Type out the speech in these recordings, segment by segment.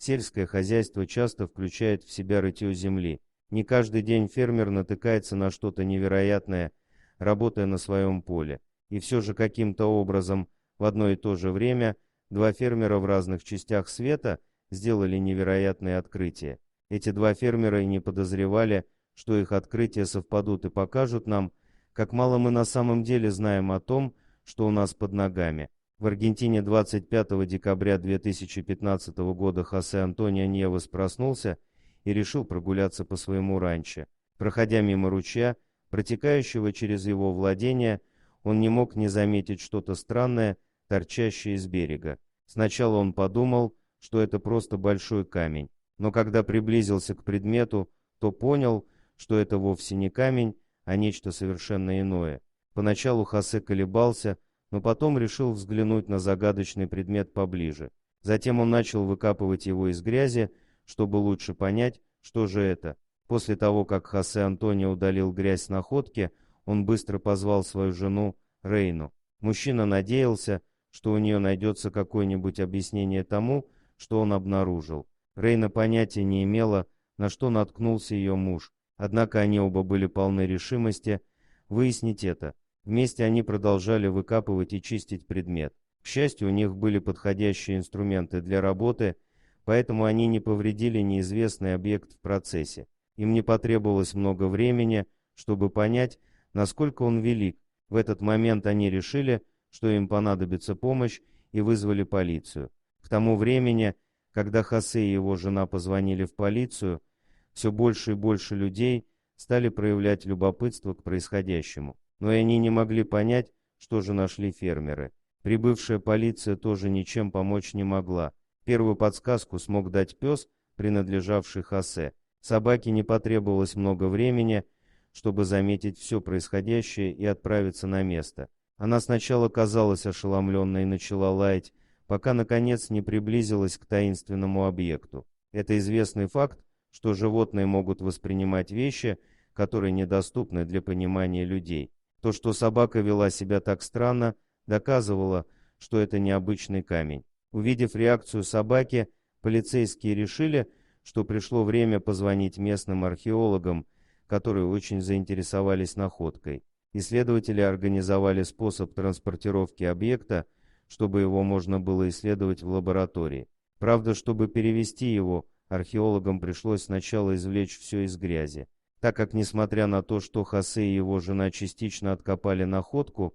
Сельское хозяйство часто включает в себя рытье земли. Не каждый день фермер натыкается на что-то невероятное, работая на своем поле. И все же каким-то образом в одно и то же время два фермера в разных частях света сделали невероятные открытия. Эти два фермера и не подозревали, что их открытия совпадут и покажут нам, как мало мы на самом деле знаем о том, что у нас под ногами. В Аргентине 25 декабря 2015 года Хосе Антонио Ньевес проснулся и решил прогуляться по своему ранчо. Проходя мимо ручья, протекающего через его владение, он не мог не заметить что-то странное, торчащее из берега. Сначала он подумал, что это просто большой камень, но когда приблизился к предмету, то понял, что это вовсе не камень, а нечто совершенно иное. Поначалу Хосе колебался, но потом решил взглянуть на загадочный предмет поближе. Затем он начал выкапывать его из грязи, чтобы лучше понять, что же это. После того, как Хосе Антонио удалил грязь с находки, он быстро позвал свою жену Рейну. Мужчина надеялся, что у нее найдется какое-нибудь объяснение тому, что он обнаружил. Рейна понятия не имела, на что наткнулся ее муж, однако они оба были полны решимости выяснить это. Вместе они продолжали выкапывать и чистить предмет. К счастью, у них были подходящие инструменты для работы, поэтому они не повредили неизвестный объект в процессе. Им не потребовалось много времени, чтобы понять, насколько он велик. В этот момент они решили, что им понадобится помощь, и вызвали полицию. К тому времени, когда Хосе и его жена позвонили в полицию, все больше и больше людей стали проявлять любопытство к происходящему. Но и они не могли понять, что же нашли фермеры. Прибывшая полиция тоже ничем помочь не могла. Первую подсказку смог дать пес, принадлежавший Хосе. Собаке не потребовалось много времени, чтобы заметить все происходящее и отправиться на место. Она сначала казалась ошеломленной и начала лаять, пока наконец не приблизилась к таинственному объекту. Это известный факт, что животные могут воспринимать вещи, которые недоступны для понимания людей. То, что собака вела себя так странно, доказывало, что это необычный камень. Увидев реакцию собаки, полицейские решили, что пришло время позвонить местным археологам, которые очень заинтересовались находкой. Исследователи организовали способ транспортировки объекта, чтобы его можно было исследовать в лаборатории. Правда, чтобы перевезти его, археологам пришлось сначала извлечь все из грязи. Так как, несмотря на то, что Хосе и его жена частично откопали находку,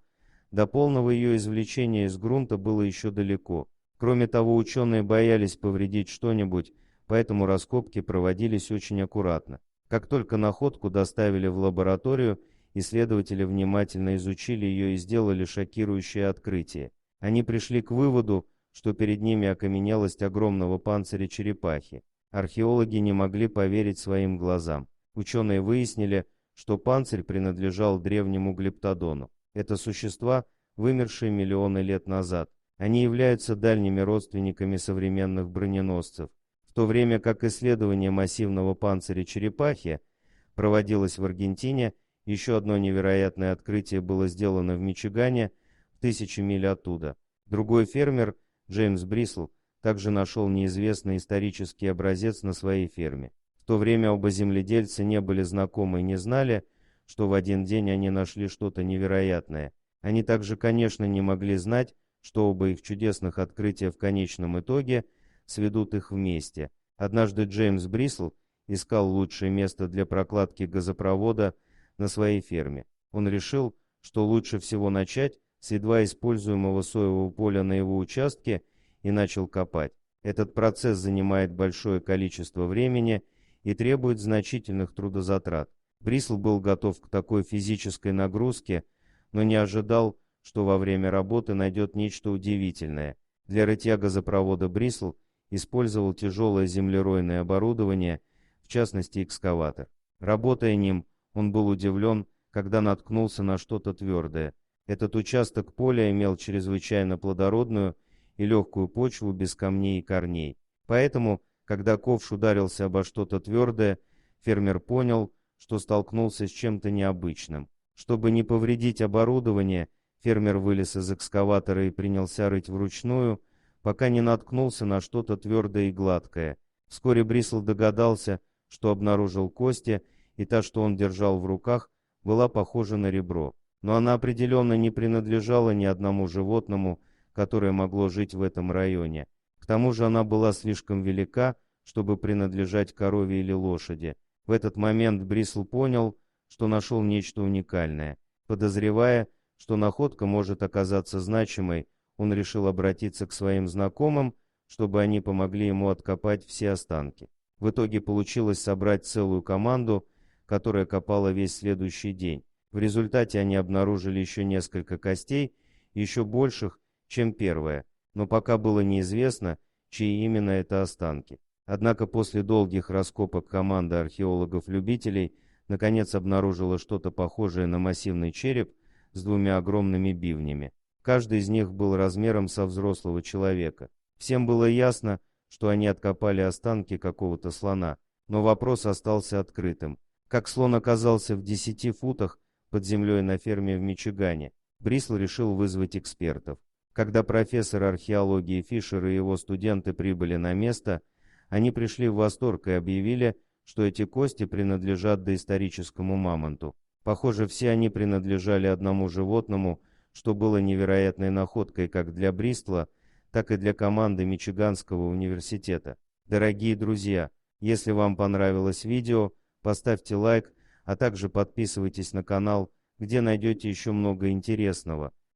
до полного ее извлечения из грунта было еще далеко. Кроме того, ученые боялись повредить что-нибудь, поэтому раскопки проводились очень аккуратно. Как только находку доставили в лабораторию, исследователи внимательно изучили ее и сделали шокирующее открытие. Они пришли к выводу, что перед ними окаменелость огромного панциря черепахи. Археологи не могли поверить своим глазам. Ученые выяснили, что панцирь принадлежал древнему глиптодону. Это существа, вымершие миллионы лет назад. Они являются дальними родственниками современных броненосцев. В то время как исследование массивного панциря черепахи проводилось в Аргентине, еще одно невероятное открытие было сделано в Мичигане, в 1000 миль оттуда. Другой фермер, Джеймс Брисл, также нашел неизвестный исторический образец на своей ферме. В то время оба земледельца не были знакомы и не знали, что в один день они нашли что-то невероятное. Они также, конечно, не могли знать, что оба их чудесных открытия в конечном итоге сведут их вместе. Однажды Джеймс Брисл искал лучшее место для прокладки газопровода на своей ферме. Он решил, что лучше всего начать с едва используемого соевого поля на его участке, и начал копать. Этот процесс занимает большое количество времени и требует значительных трудозатрат. Брисл был готов к такой физической нагрузке, но не ожидал, что во время работы найдет нечто удивительное. Для рытья газопровода Брисл использовал тяжелое землеройное оборудование, в частности экскаватор. Работая ним, он был удивлен, когда наткнулся на что-то твердое. Этот участок поля имел чрезвычайно плодородную и легкую почву без камней и корней. Поэтому, когда ковш ударился обо что-то твердое, фермер понял, что столкнулся с чем-то необычным. Чтобы не повредить оборудование, фермер вылез из экскаватора и принялся рыть вручную, пока не наткнулся на что-то твердое и гладкое. Вскоре Брисл догадался, что обнаружил кости, и та, что он держал в руках, была похожа на ребро. Но она определенно не принадлежала ни одному животному, которое могло жить в этом районе. К тому же она была слишком велика, чтобы принадлежать корове или лошади. В этот момент Брисл понял, что нашел нечто уникальное. Подозревая, что находка может оказаться значимой, он решил обратиться к своим знакомым, чтобы они помогли ему откопать все останки. В итоге получилось собрать целую команду, которая копала весь следующий день. В результате они обнаружили еще несколько костей, еще больших, чем первая, но пока было неизвестно, чьи именно это останки. Однако после долгих раскопок команда археологов-любителей наконец обнаружила что-то похожее на массивный череп с двумя огромными бивнями. Каждый из них был размером со взрослого человека. Всем было ясно, что они откопали останки какого-то слона, но вопрос остался открытым. Как слон оказался в 10 футах под землей на ферме в Мичигане, Брисл решил вызвать экспертов. Когда профессор археологии Фишер и его студенты прибыли на место, они пришли в восторг и объявили, что эти кости принадлежат доисторическому мамонту. Похоже, все они принадлежали одному животному, что было невероятной находкой как для Брисла, так и для команды Мичиганского университета. Дорогие друзья, если вам понравилось видео, поставьте лайк, а также подписывайтесь на канал, где найдете еще много интересного.